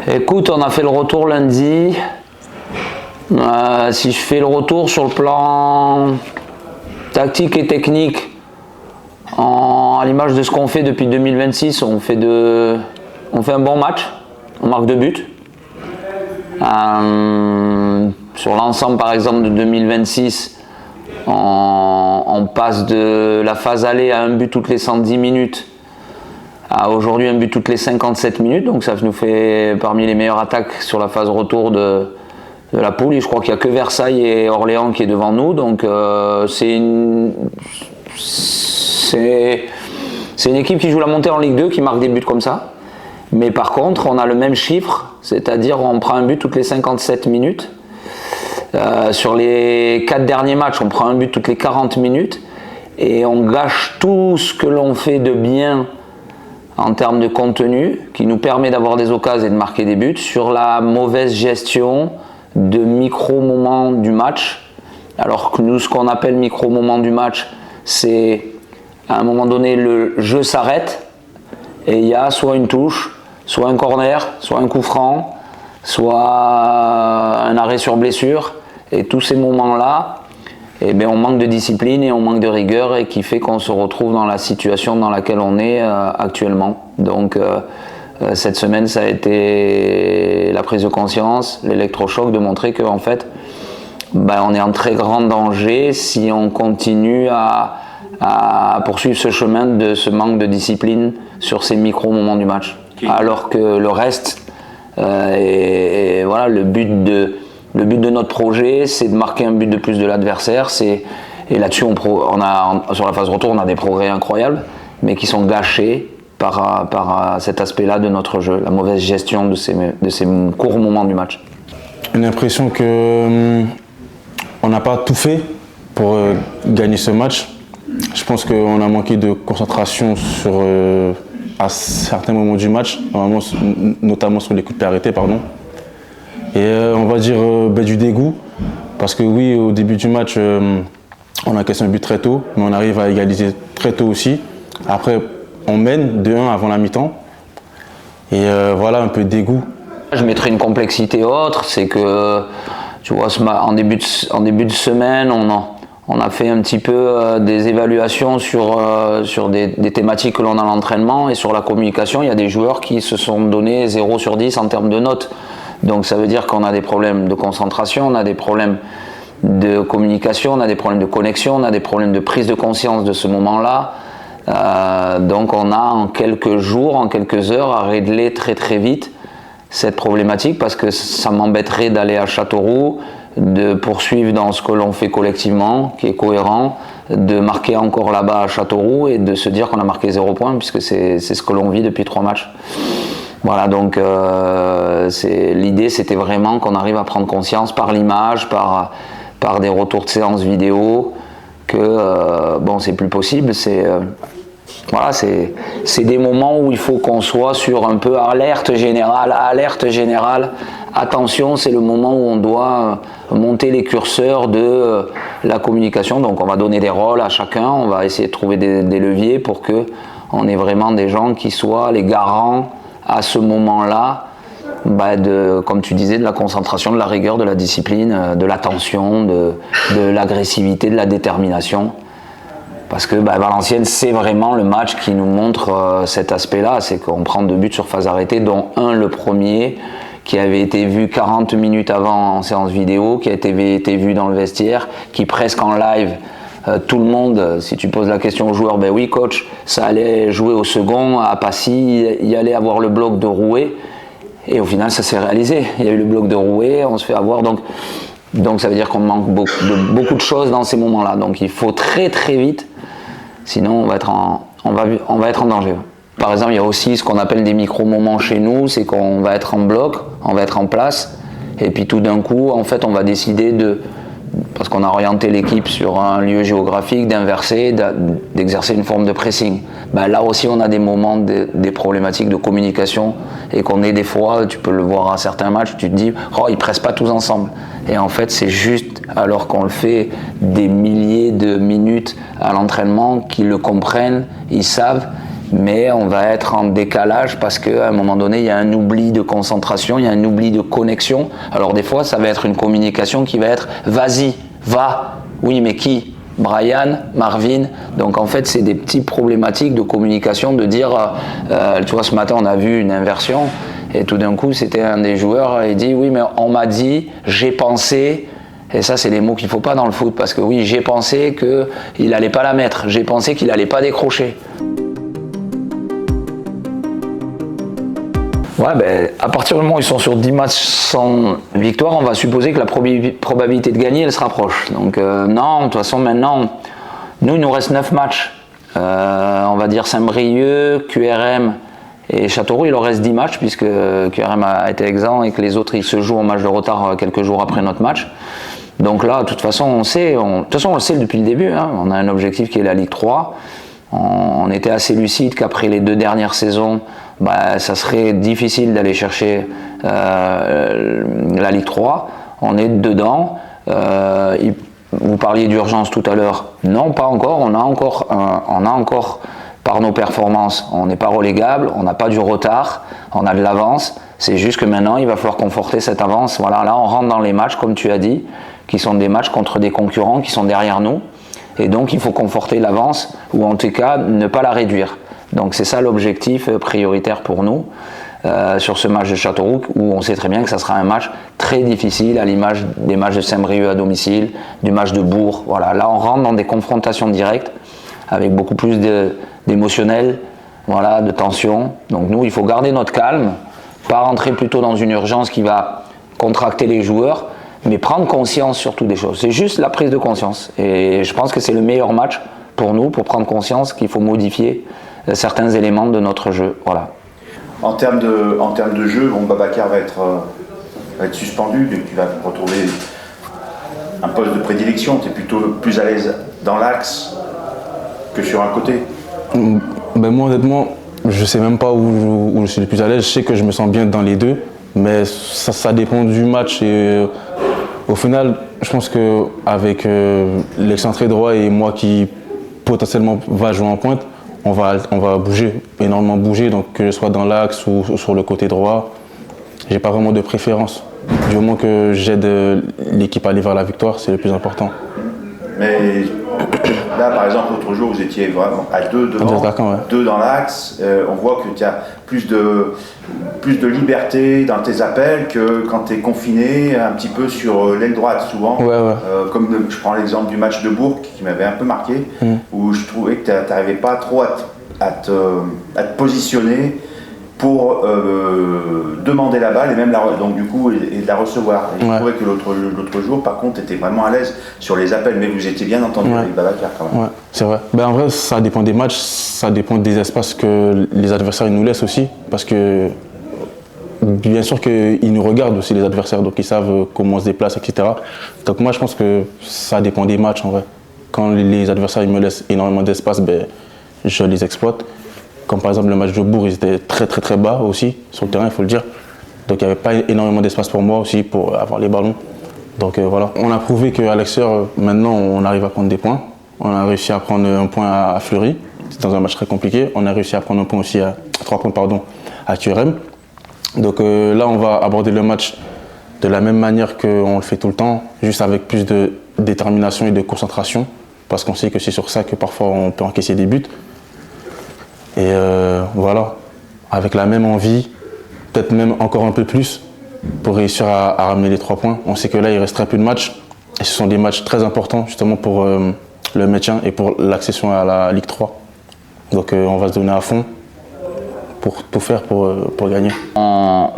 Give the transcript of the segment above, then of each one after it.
Écoute, on a fait le retour lundi. Si je fais le retour sur le plan tactique et technique, à l'image de ce qu'on fait depuis 2026, on fait un bon match, on marque 2 buts. Sur l'ensemble par exemple de 2026, on passe de la phase aller à un but toutes les 110 minutes à aujourd'hui un but toutes les 57 minutes, donc ça nous fait parmi les meilleures attaques sur la phase retour de la poule. Et je crois qu'il n'y a que Versailles et Orléans qui est devant nous, donc c'est une équipe qui joue la montée en Ligue 2 qui marque des buts comme ça. Mais par contre, on a le même chiffre, c'est-à-dire on prend un but toutes les 57 minutes. Sur les 4 derniers matchs, on prend un but toutes les 40 minutes et on gâche tout ce que l'on fait de bien en termes de contenu qui nous permet d'avoir des occasions et de marquer des buts sur la mauvaise gestion de micro-moments du match. Alors que nous, ce qu'on appelle micro-moments du match, c'est à un moment donné, le jeu s'arrête et il y a soit une touche, soit un corner, soit un coup franc, soit un arrêt sur blessure. Et tous ces moments-là, eh bien, on manque de discipline et on manque de rigueur et qui fait qu'on se retrouve dans la situation dans laquelle on est actuellement. Donc cette semaine, ça a été la prise de conscience, l'électrochoc de montrer qu'en fait, on est en très grand danger si on continue à poursuivre ce chemin de ce manque de discipline sur ces micro-moments du match. Okay. Alors que le reste, et voilà, le but de notre projet, c'est de marquer un but de plus de l'adversaire. Et là-dessus, sur la phase retour, on a des progrès incroyables, mais qui sont gâchés par cet aspect-là de notre jeu, la mauvaise gestion de ces courts moments du match. Une impression qu'on n'a pas tout fait pour gagner ce match. Je pense qu'on a manqué de concentration à certains moments du match, notamment sur les coups de pied arrêtés, pardon. Et on va dire du dégoût, parce que oui, au début du match, on a cassé un but très tôt, mais on arrive à égaliser très tôt aussi. Après, on mène 2-1 avant la mi-temps. Et voilà, un peu de dégoût. Je mettrais une complexité autre, c'est que, tu vois, en début de semaine, on a fait un petit peu des évaluations sur des thématiques que l'on a à l'entraînement et sur la communication. Il y a des joueurs qui se sont donnés 0 sur 10 en termes de notes. Donc ça veut dire qu'on a des problèmes de concentration, on a des problèmes de communication, on a des problèmes de connexion, on a des problèmes de prise de conscience de ce moment-là. Donc on a en quelques jours, en quelques heures à régler très très vite cette problématique, parce que ça m'embêterait d'aller à Châteauroux, de poursuivre dans ce que l'on fait collectivement, qui est cohérent, de marquer encore là-bas à Châteauroux et de se dire qu'on a marqué 0 points, puisque c'est ce que l'on vit depuis 3 matchs. Voilà, donc l'idée c'était vraiment qu'on arrive à prendre conscience par l'image, par des retours de séances vidéo, que c'est plus possible. Voilà, c'est des moments où il faut qu'on soit sur un peu alerte générale. Attention, c'est le moment où on doit monter les curseurs de la communication. Donc on va donner des rôles à chacun, on va essayer de trouver des leviers pour que on ait vraiment des gens qui soient les garants à ce moment-là, comme tu disais, de la concentration, de la rigueur, de la discipline, de l'attention, de l'agressivité, de la détermination. Parce que Valenciennes, c'est vraiment le match qui nous montre cet aspect-là, c'est qu'on prend 2 buts sur phase arrêtée, dont un, le premier, qui avait été vu 40 minutes avant en séance vidéo, qui a été vu dans le vestiaire, qui presque en live, tout le monde, si tu poses la question aux joueurs, oui coach, ça allait jouer au second, à Passy, il y allait avoir le bloc de Rouet, et au final ça s'est réalisé, il y a eu le bloc de Rouet, on se fait avoir, donc ça veut dire qu'on manque beaucoup de choses dans ces moments-là, donc il faut très très vite, sinon on va être en danger. Par exemple, il y a aussi ce qu'on appelle des micro-moments chez nous, c'est qu'on va être en bloc, on va être en place, et puis tout d'un coup, en fait, on va décider parce qu'on a orienté l'équipe sur un lieu géographique, d'inverser, d'exercer une forme de pressing. Là aussi, on a des moments, des problématiques de communication, et qu'on est des fois, tu peux le voir à certains matchs, tu te dis, ils ne pressent pas tous ensemble. Et en fait, c'est juste, alors qu'on le fait des milliers de minutes à l'entraînement, qu'ils le comprennent, ils savent, mais on va être en décalage parce qu'à un moment donné, il y a un oubli de concentration, il y a un oubli de connexion. Alors des fois, ça va être une communication qui va être « vas-y, va ». Oui, mais qui ? Brian, Marvin. Donc en fait, c'est des petites problématiques de communication, de dire, tu vois, ce matin, on a vu une inversion, et tout d'un coup, c'était un des joueurs, il dit « oui, mais on m'a dit, j'ai pensé ». Et ça, c'est les mots qu'il ne faut pas dans le foot, parce que oui, j'ai pensé qu'il n'allait pas la mettre, j'ai pensé qu'il n'allait pas décrocher. Ouais, ben, à partir du moment où ils sont sur 10 matchs sans victoire, on va supposer que la probabilité de gagner, elle se rapproche. Donc non, de toute façon, maintenant, nous, il nous reste 9 matchs. On va dire Saint-Brieuc, QRM et Châteauroux, il leur reste 10 matchs, puisque QRM a été exempt et que les autres, ils se jouent en match de retard quelques jours après notre match. Donc là, de toute façon, on sait, de toute façon, on le sait depuis le début, hein. On a un objectif qui est la Ligue 3. On était assez lucide qu'après les 2 dernières saisons, ça serait difficile d'aller chercher la Ligue 3. On est dedans. Vous parliez d'urgence tout à l'heure. Non, pas encore. On a encore par nos performances, on n'est pas relégable, on n'a pas du retard, on a de l'avance. C'est juste que maintenant, il va falloir conforter cette avance. Voilà, là, on rentre dans les matchs, comme tu as dit, qui sont des matchs contre des concurrents qui sont derrière nous. Et donc, il faut conforter l'avance, ou en tout cas, ne pas la réduire. Donc, c'est ça l'objectif prioritaire pour nous sur ce match de Châteauroux, où on sait très bien que ça sera un match très difficile, à l'image des matchs de Saint-Brieuc à domicile, du match de Bourg. Voilà, là, on rentre dans des confrontations directes, avec beaucoup plus d'émotionnel, voilà, de tension. Donc, nous, il faut garder notre calme, pas rentrer plutôt dans une urgence qui va contracter les joueurs, mais prendre conscience surtout des choses. C'est juste la prise de conscience. Et je pense que c'est le meilleur match pour nous, pour prendre conscience qu'il faut modifier certains éléments de notre jeu. Voilà. En termes de jeu, bon, Babacar va être suspendu, donc tu vas retrouver un poste de prédilection. Tu es plutôt plus à l'aise dans l'axe que sur un côté. Ben moi, honnêtement, je ne sais même pas où je suis le plus à l'aise. Je sais que je me sens bien dans les deux, mais ça dépend du match. Et au final, je pense qu'avec l'excentré droit et moi qui potentiellement va jouer en pointe, on va bouger, énormément bouger, donc que je sois dans l'axe ou sur le côté droit, j'ai pas vraiment de préférence. Du moment que j'aide l'équipe à aller vers la victoire, c'est le plus important. Mais là, par exemple, l'autre jour, vous étiez vraiment à 2 devant, ouais. 2 dans l'axe. On voit que tu as plus de liberté dans tes appels que quand tu es confiné un petit peu sur l'aile droite, souvent. Ouais. Comme je prends l'exemple du match de Bourg qui m'avait un peu marqué, où je trouvais que tu n'arrivais pas trop à te positionner pour demander la balle et même donc du coup et de la recevoir. Et je trouvais que l'autre jour, par contre, tu étais vraiment à l'aise sur les appels, mais vous étiez bien entendu avec Babacar quand même. Ouais, c'est vrai. Ben, en vrai, ça dépend des matchs, ça dépend des espaces que les adversaires ils nous laissent aussi, parce que bien sûr qu'ils nous regardent aussi les adversaires, donc ils savent comment on se déplace, etc. Donc moi, je pense que ça dépend des matchs en vrai. Quand les adversaires ils me laissent énormément d'espace, ben, je les exploite. Comme par exemple le match de Bourg, ils étaient très très très bas aussi sur le terrain, il faut le dire. Donc il n'y avait pas énormément d'espace pour moi aussi pour avoir les ballons. Donc voilà. On a prouvé qu'à l'extérieur, maintenant on arrive à prendre des points. On a réussi à prendre un point à Fleury, c'était dans un match très compliqué. On a réussi à prendre un point aussi 3 points à QRM. Donc là on va aborder le match de la même manière qu'on le fait tout le temps, juste avec plus de détermination et de concentration. Parce qu'on sait que c'est sur ça que parfois on peut encaisser des buts. Et voilà, avec la même envie, peut-être même encore un peu plus, pour réussir à ramener les 3 points. On sait que là, il reste très peu de matchs, et ce sont des matchs très importants, justement pour le maintien et pour l'accession à la Ligue 3. Donc on va se donner à fond pour tout faire pour gagner.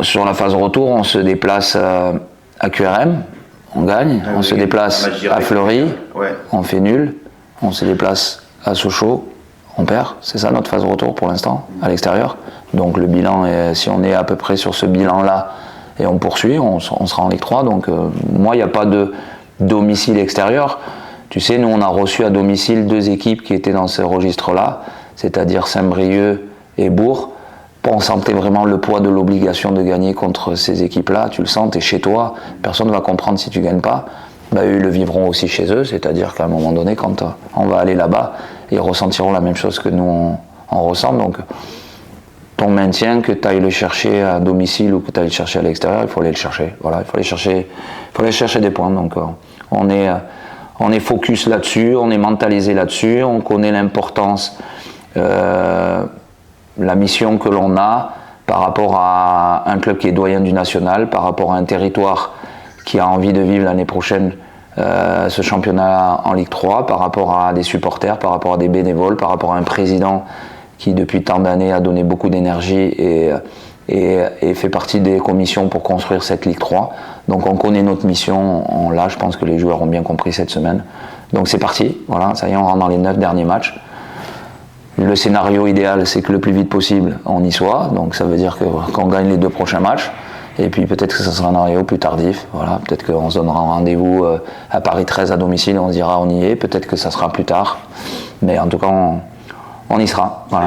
Sur la phase retour, on se déplace à QRM, on gagne. On se déplace à Fleury, on fait nul. On se déplace à Sochaux, on perd. C'est ça notre phase retour pour l'instant, à l'extérieur. Donc le bilan, si on est à peu près sur ce bilan-là et on poursuit, on sera en Ligue 3. Donc moi, il n'y a pas de domicile extérieur. Tu sais, nous, on a reçu à domicile 2 équipes qui étaient dans ce registre-là, c'est-à-dire Saint-Brieuc et Bourg. On sentait vraiment le poids de l'obligation de gagner contre ces équipes-là. Tu le sens, tu es chez toi, personne ne va comprendre si tu ne gagnes pas. Eux, ils le vivront aussi chez eux, c'est-à-dire qu'à un moment donné, quand on va aller là-bas, ils ressentiront la même chose que nous, on ressent. Donc ton maintien, que tu ailles le chercher à domicile ou que tu ailles le chercher à l'extérieur, il faut aller le chercher. Voilà, il faut aller chercher des points. Donc on est focus là-dessus, on est mentalisé là-dessus, on connaît l'importance, la mission que l'on a par rapport à un club qui est doyen du national, par rapport à un territoire qui a envie de vivre l'année prochaine ce championnat en Ligue 3, par rapport à des supporters, par rapport à des bénévoles, par rapport à un président qui depuis tant d'années a donné beaucoup d'énergie et fait partie des commissions pour construire cette Ligue 3. Donc on connaît notre mission, là je pense que les joueurs ont bien compris cette semaine. Donc c'est parti, voilà, ça y est, on rentre dans les 9 derniers matchs. Le scénario idéal, c'est que le plus vite possible on y soit, donc ça veut dire qu'on gagne les 2 prochains matchs. Et puis peut-être que ça sera un scénario plus tardif, voilà, peut-être qu'on se donnera un rendez-vous à Paris 13 à domicile et on se dira on y est, peut-être que ça sera plus tard, mais en tout cas on y sera. Voilà.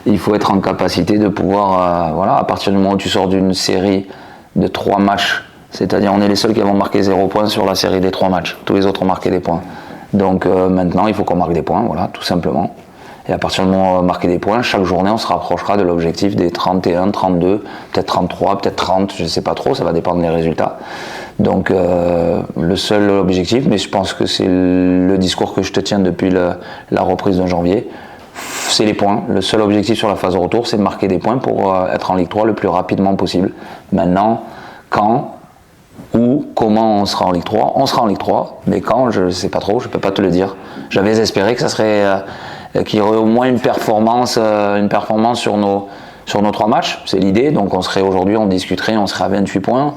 Il faut être en capacité de pouvoir, voilà, à partir du moment où tu sors d'une série de 3 matchs, c'est-à-dire on est les seuls qui avons marqué 0 points sur la série des 3 matchs, tous les autres ont marqué des points. Donc maintenant il faut qu'on marque des points, voilà, tout simplement. Et à partir du moment où on va marquer des points, chaque journée on se rapprochera de l'objectif des 31, 32, peut-être 33, peut-être 30, je ne sais pas trop, ça va dépendre des résultats. Donc le seul objectif, mais je pense que c'est le discours que je te tiens depuis la reprise de janvier, c'est les points. Le seul objectif sur la phase de retour, c'est de marquer des points pour être en Ligue 3 le plus rapidement possible. Maintenant, quand, où, comment on sera en Ligue 3, on sera en Ligue 3, mais quand, je ne sais pas trop, je ne peux pas te le dire. J'avais espéré que ça serait... qu'il y aurait au moins une performance sur nos 3 matchs, c'est l'idée. Donc on serait aujourd'hui, on discuterait, on serait à 28 points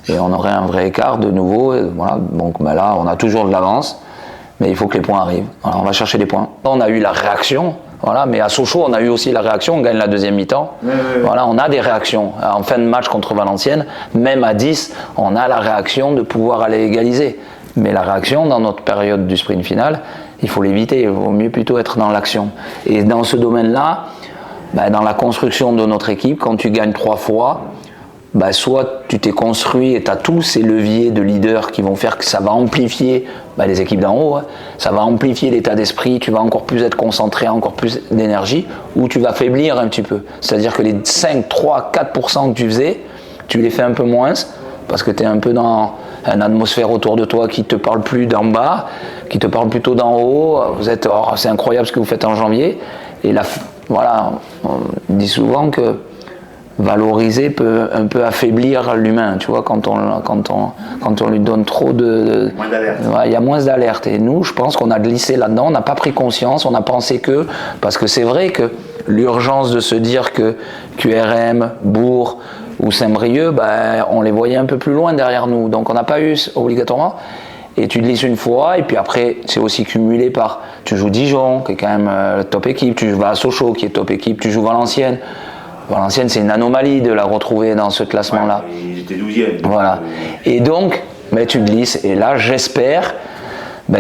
et on aurait un vrai écart de nouveau. Voilà. Donc là, on a toujours de l'avance, mais il faut que les points arrivent. Voilà, on va chercher les points. On a eu la réaction, voilà, mais à Sochaux, on a eu aussi la réaction, on gagne la deuxième mi-temps. Voilà, on a des réactions. En fin de match contre Valenciennes, même à 10, on a la réaction de pouvoir aller égaliser. Mais la réaction, dans notre période du sprint final, il faut l'éviter, il vaut mieux plutôt être dans l'action. Et dans ce domaine-là, dans la construction de notre équipe, quand tu gagnes 3 fois, soit tu t'es construit et tu as tous ces leviers de leaders qui vont faire que ça va amplifier les équipes d'en haut, ça va amplifier l'état d'esprit, tu vas encore plus être concentré, encore plus d'énergie, ou tu vas faiblir un petit peu. C'est-à-dire que les 5, 3, 4% que tu faisais, tu les fais un peu moins, parce que tu es un peu dans une atmosphère autour de toi qui te parle plus d'en bas, qui te parle plutôt d'en haut. Vous êtes, c'est incroyable ce que vous faites en janvier. Et là, voilà, on dit souvent que valoriser peut un peu affaiblir l'humain, tu vois, quand on lui donne trop de moins d'alerte. Il y a moins d'alerte. Et nous, je pense qu'on a glissé là-dedans, on n'a pas pris conscience, on a pensé parce que c'est vrai que l'urgence de se dire que QRM, Bourg ou Saint-Brieuc, on les voyait un peu plus loin derrière nous, donc on n'a pas eu obligatoirement. Et tu te glisses une fois, et puis après, c'est aussi cumulé par, tu joues Dijon, qui est quand même top équipe, tu vas à Sochaux, qui est top équipe, tu joues Valenciennes. Valenciennes, c'est une anomalie de la retrouver dans ce classement-là. Ouais, ils étaient 12e. Voilà. Et donc, tu glisses. Et là, j'espère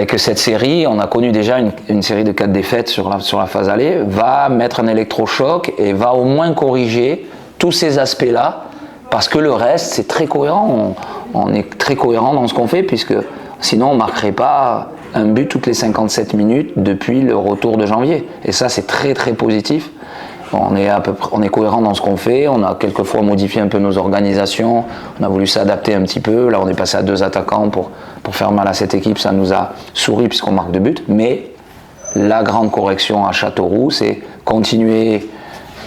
que cette série, on a connu déjà une série de 4 défaites sur la phase aller, va mettre un électrochoc et va au moins corriger tous ces aspects-là, parce que le reste, c'est très cohérent. On est très cohérent dans ce qu'on fait, puisque sinon, on ne marquerait pas un but toutes les 57 minutes depuis le retour de janvier. Et ça, c'est très, très positif. On est cohérent dans ce qu'on fait, on a quelquefois modifié un peu nos organisations, on a voulu s'adapter un petit peu, là on est passé à 2 attaquants pour faire mal à cette équipe, ça nous a souri puisqu'on marque 2 buts, mais la grande correction à Châteauroux, c'est continuer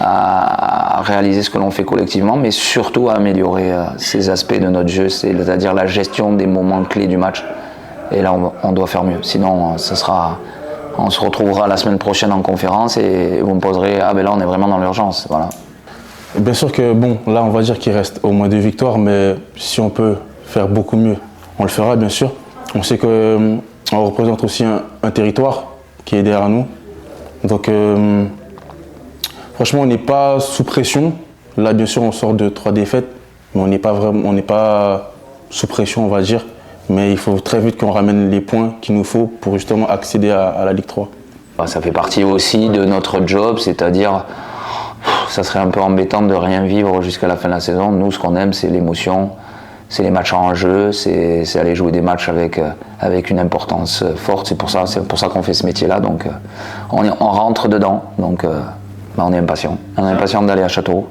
à réaliser ce que l'on fait collectivement, mais surtout à améliorer ces aspects de notre jeu, c'est-à-dire la gestion des moments clés du match, et là on doit faire mieux, sinon on se retrouvera la semaine prochaine en conférence et vous me poserez là on est vraiment dans l'urgence, voilà. Bien sûr que là on va dire qu'il reste au moins 2 victoires, mais si on peut faire beaucoup mieux, on le fera bien sûr. On sait qu'on représente aussi un territoire qui est derrière nous, donc franchement on n'est pas sous pression. Là bien sûr on sort de 3 défaites, mais on n'est pas sous pression on va dire. Mais il faut très vite qu'on ramène les points qu'il nous faut pour justement accéder à la Ligue 3. Ça fait partie aussi de notre job, c'est-à-dire ça serait un peu embêtant de rien vivre jusqu'à la fin de la saison. Nous, ce qu'on aime, c'est l'émotion, c'est les matchs en jeu, c'est aller jouer des matchs avec une importance forte. C'est pour ça qu'on fait ce métier-là. Donc on rentre dedans. Donc on est impatient. On est impatient d'aller à Châteauroux.